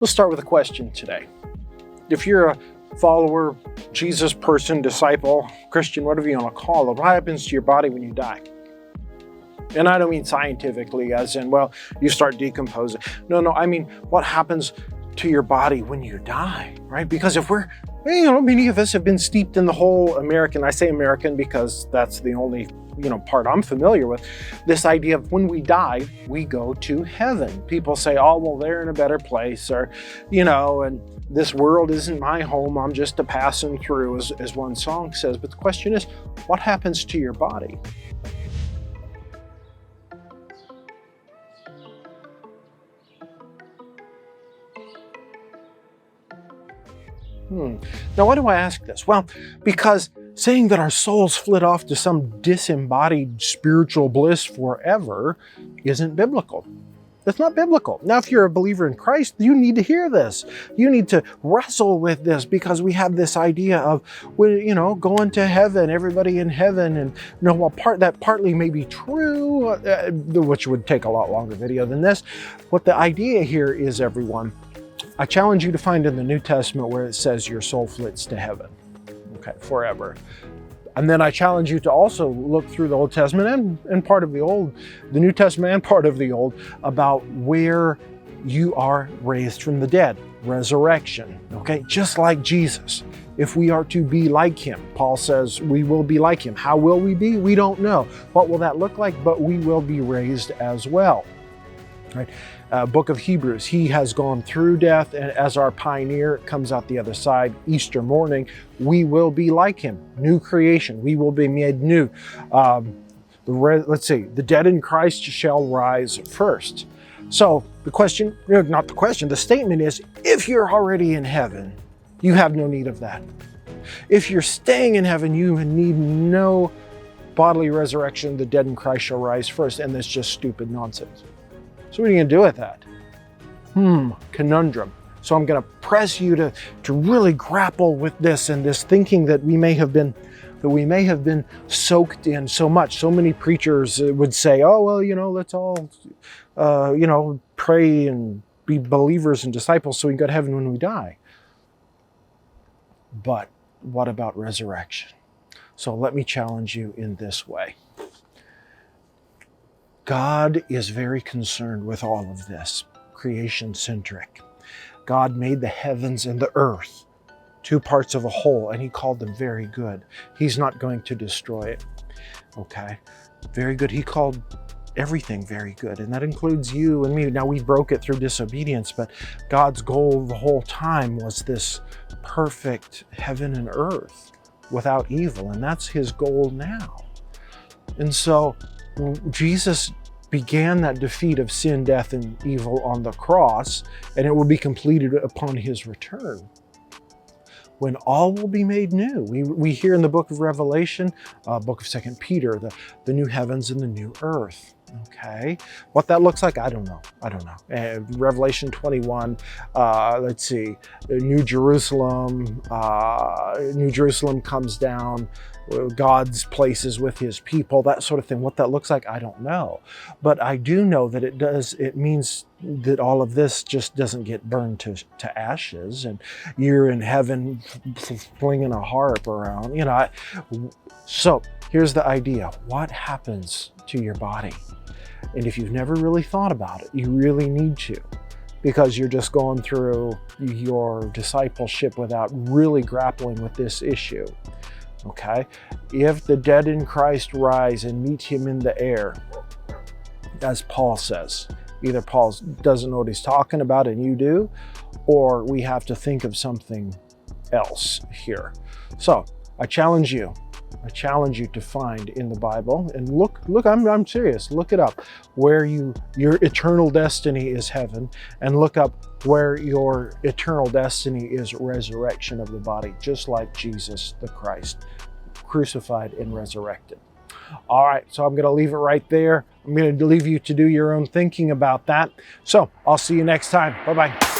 Let's start with a question today. If you're a follower, Jesus person, disciple, Christian, whatever you want to call it, what happens to your body when you die? And I don't mean scientifically, as in, well, you start decomposing. No, I mean, what happens to your body when you die, right? Because if we're, many of us have been steeped in the whole American, I say American because that's the only, part I'm familiar with, this idea of when we die, we go to heaven. People say, oh, well, they're in a better place, or, and this world isn't my home, I'm just a passing through, as one song says. But the question is, what happens to your body? Now, why do I ask this? Well, because saying that our souls flit off to some disembodied spiritual bliss forever isn't biblical. It's not biblical. Now, if you're a believer in Christ, you need to hear this. You need to wrestle with this, because we have this idea of, going to heaven, everybody in heaven. And, while that partly may be true, which would take a lot longer video than this, what the idea here is, everyone, I challenge you to find in the New Testament where it says your soul flits to heaven, forever. And then I challenge you to also look through the Old Testament and part of the New Testament and part of the Old, about where you are raised from the dead, resurrection, just like Jesus. If we are to be like him, Paul says we will be like him. How will we be? We don't know. What will that look like? But we will be raised as well. Right? Book of Hebrews, he has gone through death, and as our pioneer comes out the other side, Easter morning, we will be like him. New creation, we will be made new. The dead in Christ shall rise first. So the statement is, if you're already in heaven, you have no need of that. If you're staying in heaven, you need no bodily resurrection. The dead in Christ shall rise first, and that's just stupid nonsense. So what are you going to do with that? Conundrum. So I'm going to press you to really grapple with this, and this thinking that we may have been soaked in so much. So many preachers would say, oh, well, let's all, pray and be believers and disciples so we can go to heaven when we die. But what about resurrection? So let me challenge you in this way. God is very concerned with all of this, creation-centric. God made the heavens and the earth, two parts of a whole, and he called them very good. He's not going to destroy it, Very good. He called everything very good, and that includes you and me. Now, we broke it through disobedience, but God's goal the whole time was this perfect heaven and earth without evil, and that's his goal now. And so Jesus began that defeat of sin, death, and evil on the cross, and it will be completed upon his return, when all will be made new. We hear in the book of Revelation, book of 2 Peter, the new heavens and the new earth. What that looks like, I don't know. Revelation 21, New Jerusalem. New Jerusalem comes down, God's places with his people, that sort of thing. What that looks like, I don't know. But I do know that it means that all of this just doesn't get burned to ashes, and you're in heaven flinging a harp around, So here's the idea. What happens to your body? And if you've never really thought about it, you really need to, because you're just going through your discipleship without really grappling with this issue. If the dead in Christ rise and meet him in the air, as Paul says, either Paul doesn't know what he's talking about and you do, or we have to think of something else here. So I challenge you to find in the Bible, and look, I'm serious, look it up, where your eternal destiny is heaven, and look up where your eternal destiny is resurrection of the body, just like Jesus the Christ, crucified and resurrected. All right, so I'm going to leave it right there. I'm going to leave you to do your own thinking about that. So I'll see you next time. Bye-bye.